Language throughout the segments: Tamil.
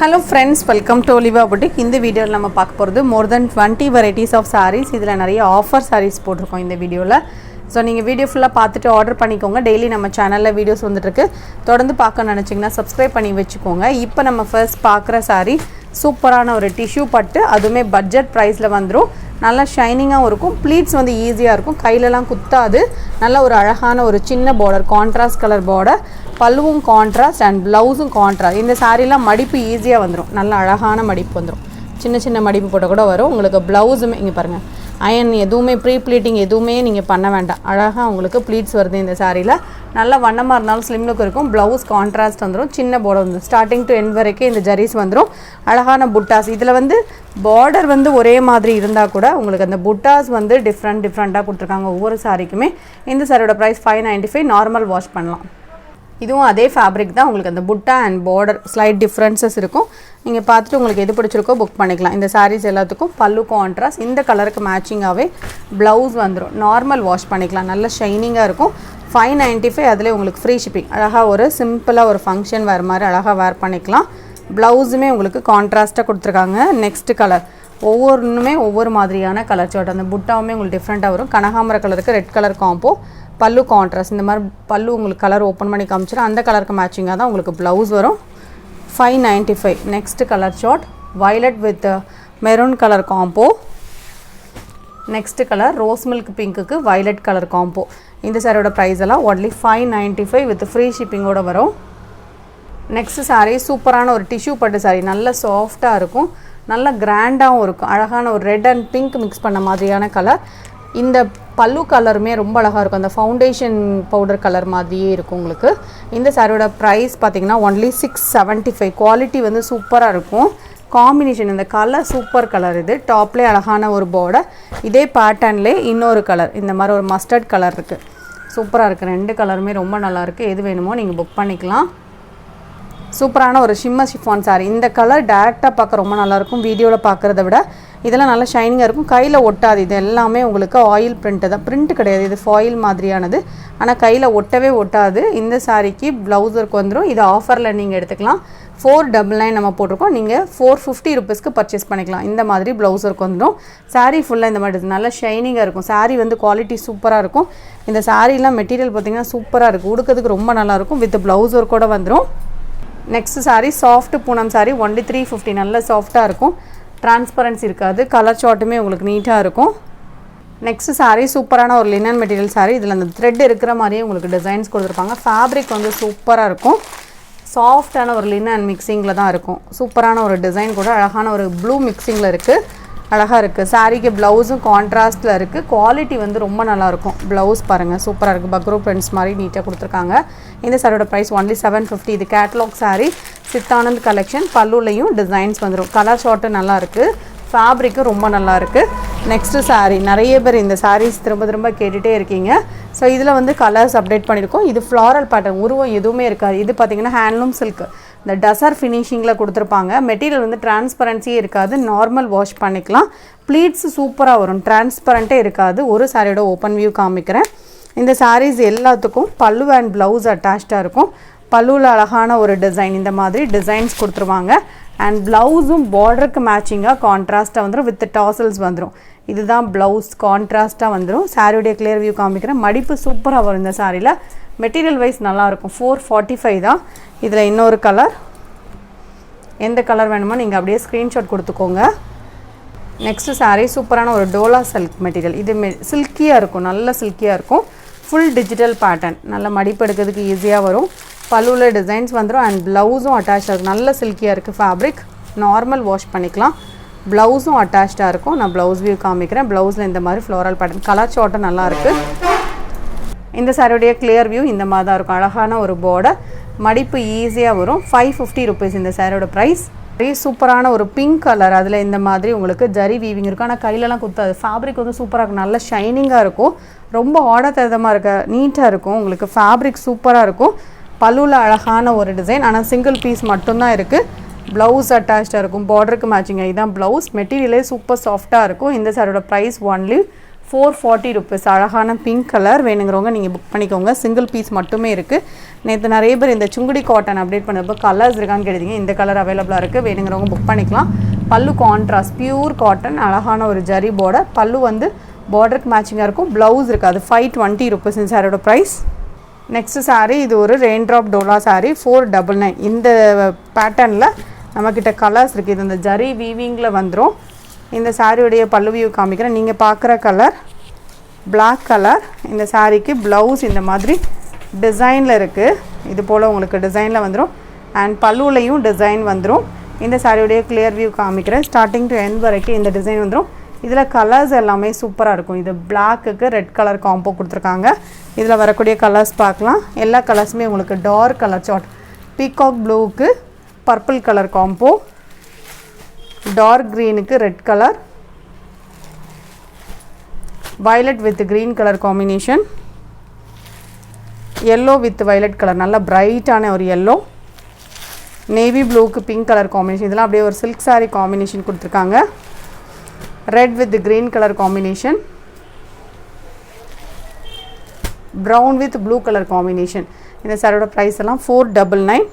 Hello friends, welcome to Oliva Boutique. In this video நம்ம பார்க்க போறது more than 20 varieties of sarees. இதுல நிறைய offer sarees போட்டுருக்கோம் இந்த வீடியோல. So நீங்க வீடியோ ஃபுல்லா பார்த்துட்டு ஆர்டர் பண்ணிக்கோங்க. டெய்லி நம்ம சேனல்ல வீடியோஸ் வந்துட்டு இருக்கு. தொடர்ந்து பார்க்க நினைச்சீங்கன்னா subscribe பண்ணி வெச்சுக்கோங்க. இப்போ நம்ம first பார்க்குற saree சூப்பரான ஒரு டிஷ்யூ பட்டு அதுமே பட்ஜெட் பிரைஸ்ல வந்துரும். நல்லா ஷைனிங்கா இருக்கும். ப்ளீட்ஸ் வந்து ஈஸியா இருக்கும். கையிலலாம் குத்தாது. நல்ல ஒரு அழகான ஒரு சின்ன border கான்ட்ராஸ்ட் கலர் border. பல்லுவும் கான்ட்ராஸ்ட் அண்ட் ப்ளவுஸும் கான்ட்ராஸ்ட். இந்த சாரீலாம் மடிப்பு ஈஸியாக வந்துடும். நல்ல அழகான மடிப்பு வந்துடும். சின்ன சின்ன மடிப்பு போட்ட கூட வரும். உங்களுக்கு ப்ளவுஸுமே இங்கே பாருங்கள், அயன் எதுவுமே ப்ரீ ப்ளீட்டிங் எதுவுமே நீங்கள் பண்ண வேண்டாம். அழகாக உங்களுக்கு ப்ளீட்ஸ் வருது இந்த சாரியில். நல்ல வண்ணமாக இருந்தாலும் ஸ்லிம் லுக் இருக்கும். ப்ளவுஸ் கான்ட்ராஸ்ட் வந்துடும். சின்ன பார்டர் வந்துடும். ஸ்டார்டிங் டு எண்ட் வரைக்கும் இந்த ஜரீஸ் வந்துடும். அழகான புட்டாஸ். இதில் வந்து பார்டர் வந்து ஒரே மாதிரி இருந்தால் கூட உங்களுக்கு அந்த புட்டாஸ் வந்து டிஃப்ரெண்ட்டாக கொடுத்துருக்காங்க ஒவ்வொரு சாரிக்குமே. இந்த சாரியோட ப்ரைஸ் 595. நார்மல் வாஷ் பண்ணலாம். இதுவும் அதே ஃபேப்ரிக் தான். உங்களுக்கு அந்த புட்டா அண்ட் பார்டர் ஸ்லைட் டிஃப்ரென்சஸ் இருக்கும். நீங்கள் பார்த்துட்டு உங்களுக்கு எது பிடிச்சிருக்கோ புக் பண்ணிக்கலாம். இந்த சாரீஸ் எல்லாத்துக்கும் பல்லு கான்ட்ராஸ்ட். இந்த கலருக்கு மேட்சிங்காகவே ப்ளவுஸ் வந்துடும். நார்மல் வாஷ் பண்ணிக்கலாம். நல்ல ஷைனிங்காக இருக்கும். 595. அதில் உங்களுக்கு ஃப்ரீ ஷிப்பிங். அழகாக ஒரு சிம்பிளாக ஒரு ஃபங்க்ஷன் வேறு மாதிரி அழகாக வேர் பண்ணிக்கலாம். ப்ளவுஸுமே உங்களுக்கு கான்ட்ராஸ்ட்டாக கொடுத்துருக்காங்க. நெக்ஸ்ட் கலர் ஒவ்வொன்றுமே ஒவ்வொரு மாதிரியான கலர் சார்ட். அந்த புட்டாவுமே உங்களுக்கு டிஃப்ரெண்ட்டாக வரும். கனகாம்பர கலருக்கு ரெட் கலர் காம்போ, பல்லு கான்ட்ராஸ்ட். இந்த மாதிரி பல்லு உங்களுக்கு கலர் ஓப்பன் பண்ணி காமிச்சிடும். அந்த கலருக்கு மேட்சிங்காக தான் உங்களுக்கு ப்ளவுஸ் வரும். 595. Next colour chart violet with maroon colour combo. Next colour rose milk பிங்க்குக்கு வயலட் கலர் காம்போ. இந்த சாரியோட ப்ரைஸ் எல்லாம் ஒன்லி 595 வித் ஃப்ரீ ஷிப்பிங்கோடு வரும். நெக்ஸ்ட் சாரீ சூப்பரான ஒரு டிஷ்யூ பட்டு சாரீ. நல்ல சாஃப்டாக இருக்கும். நல்ல கிராண்டாகவும் இருக்கும். அழகான ஒரு ரெட் அண்ட் பிங்க் மிக்ஸ் பண்ண மாதிரியான கலர். இந்த பல்லு கலருமே ரொம்ப அழகாக இருக்கும். அந்த ஃபவுண்டேஷன் பவுடர் கலர் மாதிரியே இருக்கும் உங்களுக்கு. இந்த சாரியோட ப்ரைஸ் பார்த்திங்கன்னா ஒன்லி 675. குவாலிட்டி வந்து சூப்பராக இருக்கும். காம்பினேஷன் இந்த கலர் சூப்பர் கலர். இது டாப்லேயே அழகான ஒரு பார்டர். இதே பேட்டர்ன்லேயே இன்னொரு கலர் இந்த மாதிரி ஒரு மஸ்டர்ட் கலர் இருக்குது. சூப்பராக இருக்குது. ரெண்டு கலருமே ரொம்ப நல்லாயிருக்கு. எது வேணுமோ நீங்கள் புக் பண்ணிக்கலாம். சூப்பரான ஒரு ஷிஃபான் சாரி. இந்த கலர் டேரெக்டாக பார்க்க ரொம்ப நல்லாயிருக்கும். வீடியோவில் பார்க்குறத விட இதெல்லாம் நல்லா ஷைனிங்காக இருக்கும். கையில் ஒட்டாது. இது எல்லாமே உங்களுக்கு ஆயில் பிரிண்ட்டு தான். பிரிண்ட் கிடையாது, இது ஃபாயில் மாதிரியானது. ஆனால் கையில் ஒட்டவே ஒட்டாது. இந்த சாரிக்கு ப்ளவுஸ் ஒர்க் வந்துடும். இது ஆஃபரில் நீங்கள் எடுத்துக்கலாம். 499 நம்ம போட்டிருக்கோம். நீங்கள் 450 ருபீஸ்க்கு பர்ச்சேஸ் பண்ணிக்கலாம். இந்த மாதிரி ப்ளவுஸ் ஒர்க் வந்துடும். சாரீ ஃபுல்லாக இந்த மாதிரி நல்லா ஷைனிங்காக இருக்கும். சாரீ வந்து குவாலிட்டி சூப்பராக இருக்கும். இந்த சாரீலாம் மெட்டீரியல் பார்த்திங்கன்னா சூப்பராக இருக்கும். உடுக்கிறதுக்கு ரொம்ப நல்லாயிருக்கும். வித் ப்ளவுஸ் ஒர்க்கோடு வந்துடும். Next sari soft Poonam sari. Only 350. நல்ல சாஃப்டாக இருக்கும். டிரான்ஸ்பரன்சி இருக்காது. கலர் சார்ட்டுமே உங்களுக்கு நீட்டாக இருக்கும். நெக்ஸ்ட் சாரீ சூப்பரான ஒரு லினன் மெட்டீரியல் சாரீ. இதில் அந்த த்ரெட் இருக்கிற மாதிரியே உங்களுக்கு டிசைன்ஸ் கொடுத்துருப்பாங்க. ஃபேப்ரிக் வந்து சூப்பராக இருக்கும். சாஃப்டான ஒரு லினன் மிக்சிங்கில் தான் இருக்கும். சூப்பரான ஒரு டிசைன் கூட அழகான ஒரு ப்ளூ மிக்சிங்கில் இருக்குது. அழகாக இருக்குது. சாரீக்கு ப்ளவுஸும் கான்ட்ராஸ்ட்டில் இருக்குது. குவாலிட்டி வந்து ரொம்ப நல்லாயிருக்கும். ப்ளவுஸ் பாருங்கள் சூப்பராக இருக்குது. பக்ரூ பிரிண்ட்ஸ் மாதிரி நீட்டாக கொடுத்துருக்காங்க. இந்த சாரியோட ப்ரைஸ் ஒன்லி 750. இது கேட்லாக் சாரீ. சித்தானந்த் கலெக்ஷன். பல்லுலையும் டிசைன்ஸ் வந்துடும். கலர் ஷார்ட்டு நல்லாயிருக்கு. ஃபேப்ரிக்கும் ரொம்ப நல்லாயிருக்கு. நெக்ஸ்ட்டு சாரீ நிறைய பேர் இந்த சாரீஸ் திரும்ப கேட்டுகிட்டே இருக்கீங்க. ஸோ இதில் வந்து கலர்ஸ் அப்டேட் பண்ணியிருக்கோம். இது ஃப்ளாரல் பேட்டர்ன். உருவம் எதுவுமே இருக்காது. இது பார்த்திங்கன்னா ஹேண்ட்லூம் சில்க். இந்த டசர் ஃபினிஷிங்கில் கொடுத்துருப்பாங்க. மெட்டீரியல் வந்து டிரான்ஸ்பரன்சியே இருக்காது. நார்மல் வாஷ் பண்ணிக்கலாம். ப்ளீட்ஸ் சூப்பராக வரும். டிரான்ஸ்பரண்ட்டே இருக்காது. ஒரு சாரியோட ஓப்பன் வியூ காமிக்கிறேன். இந்த சாரீஸ் எல்லாத்துக்கும் பல்லு அண்ட் ப்ளவுஸ் அட்டாச்சாக இருக்கும். பல்லுவில் அழகான ஒரு டிசைன். இந்த மாதிரி டிசைன்ஸ் கொடுத்துருவாங்க. அண்ட் ப்ளவுஸும் பார்டருக்கு மேட்சிங்காக கான்ட்ராஸ்ட்டாக வந்துடும். வித் டாசல்ஸ் வந்துடும். இதுதான் ப்ளவுஸ். கான்ட்ராஸ்ட்டாக வந்துடும். சாரியோடைய கிளியர் வியூ காமிக்கிறேன். மடிப்பு சூப்பராக வரும் இந்த சாரியில். மெட்டீரியல் வைஸ் நல்லாயிருக்கும். 445 தான். இதில் இன்னொரு கலர். எந்த கலர் வேணுமோ நீங்கள் அப்படியே ஸ்க்ரீன்ஷாட் கொடுத்துக்கோங்க. நெக்ஸ்ட்டு சாரீ சூப்பரான ஒரு டோலா சில்க் மெட்டீரியல். இது சில்கியாக இருக்கும். நல்ல சில்கியாக இருக்கும். Full digital pattern. நல்ல மடிப்பு எடுக்கிறதுக்கு ஈஸியாக வரும். பல்லுவில் டிசைன்ஸ் வந்துடும். அண்ட் ப்ளவுஸும் அட்டாச் ஆகும். நல்ல சில்கியாக இருக்குது ஃபேப்ரிக். நார்மல் வாஷ் பண்ணிக்கலாம். ப்ளவுஸும் அட்டாச்சாக இருக்கும். நான் ப்ளவுஸ் வியூ காமிக்கிறேன். ப்ளவுஸில் இந்த மாதிரி ஃப்ளோரல் பேட்டர்ன். கலர் சார்ட்டும் நல்லாயிருக்கு. இந்த சாரியோடைய கிளியர் வியூ இந்த மாதிரி தான் இருக்கும். அழகான ஒரு பார்டர். மடிப்பு ஈஸியாக வரும். 550 ருபீஸ் இந்த சாரியோட ப்ரைஸ். சூப்பரான ஒரு பிங்க் கலர். அதில் இந்த மாதிரி உங்களுக்கு ஜரி வீவிங் இருக்கும். ஆனால் கையிலலாம் குத்தாது. ஃபேப்ரிக் வந்து சூப்பராக இருக்கும். நல்ல ஷைனிங்காக இருக்கும். ரொம்ப ஆர்டர் தரமாக இருக்க நீட்டாக இருக்கும். உங்களுக்கு ஃபேப்ரிக் சூப்பராக இருக்கும். பல்லுவில் அழகான ஒரு டிசைன். ஆனால் சிங்கிள் பீஸ் மட்டும்தான் இருக்குது. ப்ளவுஸ் அட்டாச்சாக இருக்கும். பார்டருக்கு மேட்சிங். இதுதான் ப்ளவுஸ். மெட்டீரியலே சூப்பர் சாஃப்டாக இருக்கும். இந்த சாரியோட ப்ரைஸ் ஒன்லி 440 rupees. அழகான பிங்க் கலர் வேணுங்கிறவங்க நீங்கள் புக் பண்ணிக்கோங்க. சிங்கிள் பீஸ் மட்டுமே இருக்குது. நேற்று நிறைய பேர் இந்த சுங்குடி காட்டன் அப்டேட் பண்ணப்போ கலர்ஸ் இருக்கான்னு கேட்டீங்க. இந்த கலர் அவைலபிளாக இருக்குது. வேணுங்கிறவங்க புக் பண்ணிக்கலாம். பல்லு கான்ட்ராஸ்ட் பியூர் காட்டன் அழகான ஒரு ஜரி பார்டர். பல்லு வந்து பார்டருக்கு மேட்சிங்காக இருக்கும். ப்ளவுஸ் இருக்குது. அது 520 rupees இந்த சாரியோட ப்ரைஸ். நெக்ஸ்ட்டு சாரீ இது ஒரு ரெயின்ட்ராப் டோலா சாரீ 499. இந்த பேட்டர்னில் நம்மக்கிட்ட கலர்ஸ் இருக்குது. இது இந்த ஜரி வீவிங்கில் வந்துடும். இந்த சாரியுடைய பல்லு வியூ காமிக்கிறேன். நீங்கள் பார்க்குற கலர் பிளாக் கலர். இந்த சாரீக்கு ப்ளவுஸ் இந்த மாதிரி டிசைனில் இருக்குது. இது போல் உங்களுக்கு டிசைனில் வந்துடும். அண்ட் பல்லுலையும் டிசைன் வந்துடும். இந்த சாரியுடைய கிளியர் வியூ காமிக்கிறேன். ஸ்டார்டிங் டு எண்ட் வரைக்கும் இந்த டிசைன் வந்துடும். இதில் கலர்ஸ் எல்லாமே சூப்பராக இருக்கும். இது பிளாக்குக்கு ரெட் கலர் காம்போ கொடுத்துருக்காங்க. இதில் வரக்கூடிய கலர்ஸ் பார்க்கலாம். எல்லா கலர்ஸுமே உங்களுக்கு டார்க் கலர் சார்ட். பீகாக் ப்ளூவுக்கு பர்பிள் கலர் காம்போ, டார்க் க்ரீனுக்கு red colour, violet with green colour combination, yellow with violet colour நல்ல பிரைட்டான ஒரு எல்லோ, நேவி ப்ளூவுக்கு பிங்க் கலர் காம்பினேஷன். இதெல்லாம் அப்படியே ஒரு சில்க் சாரீ காம்பினேஷன் கொடுத்துருக்காங்க. Red with green colour combination, brown with blue colour combination. இந்த சாரியோட ப்ரைஸ் எல்லாம் 499.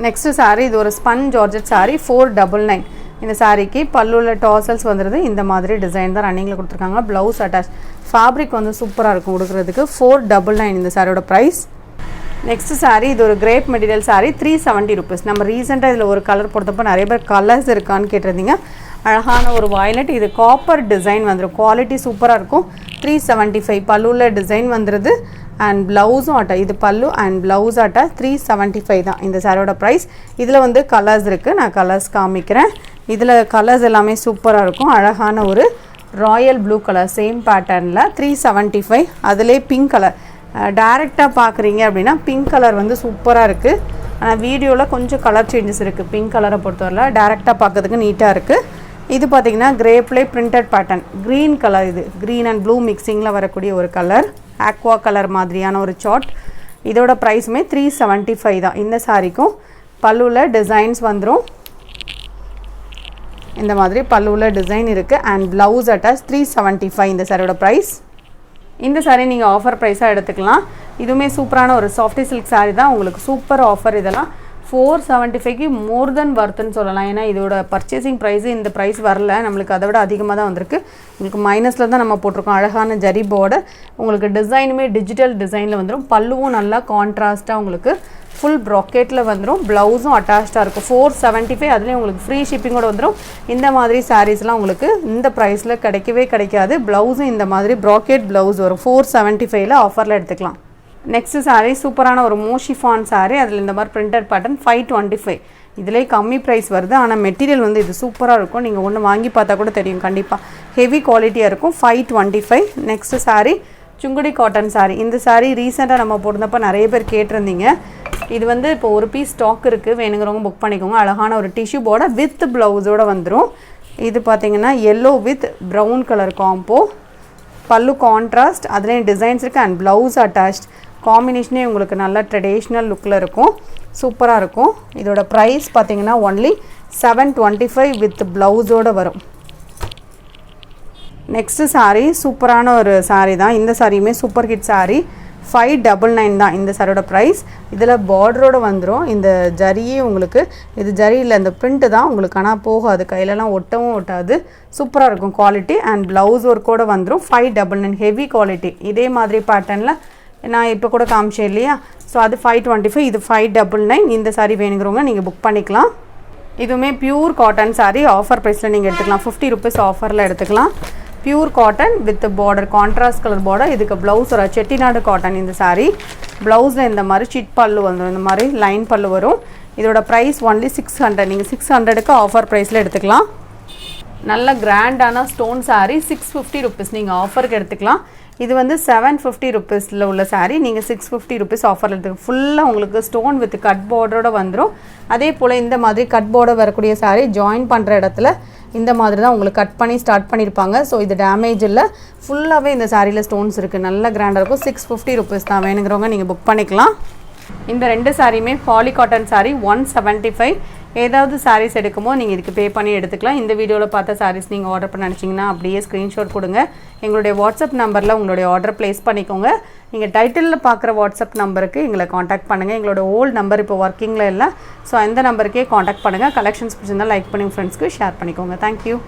நெக்ஸ்ட்டு சாரீ இது ஒரு ஸ்பன் ஜார்ஜெட் சாரீ 499. இந்த சாரீக்கு பல்லுள்ள டாசல்ஸ் வந்துடுது. இந்த மாதிரி டிசைன் தான் ரன்னிங்கில் கொடுத்துருக்காங்க. Blouse attach. ஃபேப்ரிக் வந்து சூப்பராக இருக்கும் கொடுக்குறதுக்கு. 499 இந்த சாரியோட ப்ரைஸ். நெக்ஸ்ட் சாரீ இது ஒரு கிரேப் மெட்டீரியல் சாரீ 370 rupees. நம்ம ரீசெண்டாக இதில் ஒரு கலர் போட்டப்போ நிறைய பேர் கலர்ஸ் இருக்கான்னு கேட்டிருந்தீங்க. அழகான ஒரு வயலட். இது காப்பர் டிசைன் வந்துடும். குவாலிட்டி சூப்பராக இருக்கும். 375 பல்லுள்ள டிசைன் வந்துடுது. அண்ட் ப்ளவுஸும் அட்டா. இது பல்லு அண்ட் ப்ளவுஸ் அட்டா 375 தான் இந்த சாரியோட ப்ரைஸ். இதில் வந்து கலர்ஸ் இருக்குது. நான் கலர்ஸ் காமிக்கிறேன். இதில் கலர்ஸ் எல்லாமே சூப்பராக இருக்கும். அழகான ஒரு ராயல் ப்ளூ கலர் சேம் பேட்டர்னில் 375. அதிலே பிங்க் கலர். டைரெக்டாக பார்க்குறீங்க அப்படின்னா பிங்க் கலர் வந்து சூப்பராக இருக்குது. ஆனால் வீடியோவில் கொஞ்சம் கலர் சேஞ்சஸ் இருக்குது. பிங்க் கலரை பொறுத்தவரை டைரெக்டாக பார்க்கறதுக்கு நீட்டாக இருக்குது. இது பார்த்திங்கன்னா கிரேப்லே பிரிண்டட் பேட்டர்ன். Green colour. இது க்ரீன் அண்ட் ப்ளூ மிக்சிங்கில் வரக்கூடிய ஒரு கலர். ஆக்வா கலர் மாதிரியான ஒரு சார்ட். இதோட ப்ரைஸுமே 375 தான். இந்த சாரிக்கும் பல்லுவில் டிசைன்ஸ் வந்துடும். இந்த மாதிரி பல்லுவில் டிசைன் இருக்குது. அண்ட் ப்ளவுஸ் அட்டாச் 375 இந்த சாரியோட ப்ரைஸ். இந்த சாரீ நீங்கள் ஆஃபர் ப்ரைஸாக எடுத்துக்கலாம். இதுவுமே சூப்பரான ஒரு சாஃப்டி சில்க் சாரீ தான். உங்களுக்கு சூப்பர் ஆஃபர். இதெல்லாம் 475க்கு மோர் தென் வர்த்துன்னு சொல்லலாம். ஏன்னா இதோட பர்ச்சேசிங் ப்ரைஸு இந்த ப்ரைஸ் வரல. நம்மளுக்கு அதை விட அதிகமாக தான் வந்திருக்கு. உங்களுக்கு மைனஸில் தான் நம்ம போட்டிருக்கோம். அழகான ஜரி பார்டர். உங்களுக்கு டிசைனுமே டிஜிட்டல் டிசைனில் வந்துடும். பல்லுவும் நல்லா கான்ட்ராஸ்ட்டாக உங்களுக்கு ஃபுல் ப்ராக்கெட்டில் வந்துடும். ப்ளவுஸும் அட்டாச்சாக இருக்கும். 475. அதுலேயும் உங்களுக்கு ஃப்ரீ ஷிப்பிங்கோட வந்துடும். இந்த மாதிரி சாரீஸ்லாம் உங்களுக்கு இந்த ப்ரைஸில் கிடைக்கவே கிடைக்காது. ப்ளவுஸும் இந்த மாதிரி ப்ராக்கெட் ப்ளவுஸ் வரும். 475ல் ஆஃபரில் எடுத்துக்கலாம். நெக்ஸ்ட்டு சாரீ சூப்பரான ஒரு மோஷிஃபான் சாரீ. அதில் இந்த மாதிரி பிரிண்டட் பேட்டர்ன் 525. இதிலே கம்மி ப்ரைஸ் வருது. ஆனால் மெட்டீரியல் வந்து இது சூப்பராக இருக்கும். நீங்கள் ஒன்று வாங்கி பார்த்தா கூட தெரியும். கண்டிப்பாக ஹெவி குவாலிட்டியாக இருக்கும். 525. Next sari Sungudi cotton sari. இந்த சாரீ ரீசெண்டாக நம்ம போட்டிருந்தப்போ நிறைய பேர் கேட்டிருந்தீங்க. இது வந்து இப்போ ஒரு பீஸ் ஸ்டாக் இருக்குது. வேணுங்கிறவங்க புக் பண்ணிக்கோங்க. அழகான ஒரு டிஷ்யூ பார்டர் வித் ப்ளவுஸோடு வந்துடும். இது பார்த்திங்கன்னா yellow with brown colour combo. பல்லு கான்ட்ராஸ்ட். அதுலேயும் டிசைன்ஸ் இருக்குது. And blouse attached. காம்பினேஷனே உங்களுக்கு நல்ல ட்ரெடிஷ்னல் லுக்கில் இருக்கும். சூப்பராக இருக்கும். இதோட ப்ரைஸ் பார்த்திங்கன்னா ஒன்லி 725 வித் ப்ளவுஸோடு வரும். நெக்ஸ்ட்டு சாரீ சூப்பரான ஒரு சாரீ தான். இந்த சாரியுமே சூப்பர் ஹிட் சாரீ 599 தான் இந்த சாரியோட ப்ரைஸ். இதில் பார்டரோடு வந்துடும். இந்த ஜரியே உங்களுக்கு இது ஜரியில் இந்த பிரிண்ட்டு தான் உங்களுக்கு. ஆனால் போகாது. கையிலலாம் ஒட்டவும் ஒட்டாது. சூப்பராக இருக்கும் குவாலிட்டி. அண்ட் ப்ளவுஸ் ஒர்க்கோடு வந்துடும். 599 ஹெவி குவாலிட்டி. இதே மாதிரி பேட்டர்னில் நான் இப்போ கூட காமிச்சேன் இல்லையா. ஸோ அது 525. இது 599. இந்த சாரீ வேணுங்கிறவங்க நீங்கள் புக் பண்ணிக்கலாம். இதுவுமே பியூர் காட்டன் சாரீ. ஆஃபர் ப்ரைஸில் நீங்கள் எடுத்துக்கலாம். 50 rupees ஆஃபரில் எடுத்துக்கலாம். Pure cotton with border contrast colour border. இதுக்கு ப்ளவுஸ் ஒரு செட்டிநாடு காட்டன். இந்த சாரீ ப்ளவுஸில் இந்த மாதிரி சிட் பல்லு வந்துடும். இந்த மாதிரி லைன் பல்லு வரும். இதோட ப்ரைஸ் ஒன்லி 600. நீங்கள் 600க்கு ஆஃபர் ப்ரைஸில் எடுத்துக்கலாம். நல்ல கிராண்டான ஸ்டோன் சாரீ 650 rupees நீங்கள் ஆஃபருக்கு எடுத்துக்கலாம். இது வந்து 750 rupeesல உள்ள சாரீ நீங்கள் 650 rupees ஆஃபரில் எடுத்துக்கலாம். ஃபுல்லாக உங்களுக்கு ஸ்டோன் வித் கட் பார்டரோடு வந்துடும். அதே போல் இந்த மாதிரி கட் பார்டர் வரக்கூடிய சாரீ ஜாயின் பண்ணுற இடத்துல இந்த மாதிரி தான் உங்களுக்கு கட் பண்ணி ஸ்டார்ட் பண்ணியிருப்பாங்க. ஸோ இது டேமேஜ் இல்லை. ஃபுல்லாகவே இந்த சாரியில் ஸ்டோன்ஸ் இருக்குது. நல்ல கிராண்டாக இருக்கும். 650 rupees தான். வேணுங்கிறவங்க நீங்கள் புக் பண்ணிக்கலாம். இந்த ரெண்டு சாரியுமே பாலி காட்டன் சாரீ 175. ஏதாவது sarees எடுக்கும்போது நீங்கள் இதுக்கு பே பண்ணி எடுத்துக்கலாம். இந்த வீடியோவில் பார்த்த sarees நீங்கள் ஆர்டர் பண்ண நினச்சிங்கன்னா அப்படியே ஸ்க்ரீன்ஷாட் கொடுங்க. எங்களுடைய வாட்ஸ்அப் நம்பரில் உங்களுடைய ஆர்டர் ப்ளேஸ் பண்ணிக்கோங்க. நீங்கள் டைட்டிலில் பார்க்குற வாட்ஸ்அப் நம்பருக்கு எங்களை காண்டாக்ட் பண்ணுங்கள். எங்களோட ஓல்டு நம்பர் இப்போ ஒர்க்கிங்கில் இல்லை. ஸோ அந்த நம்பருக்கே காண்டாக்ட் பண்ணுங்கள். கலெக்ஷன்ஸ் பிடிச்சிருந்தால் லைக் பண்ணி ஃப்ரெண்ட்ஸ்க்கு ஷேர் பண்ணிக்கோங்க. தேங்க்யூ.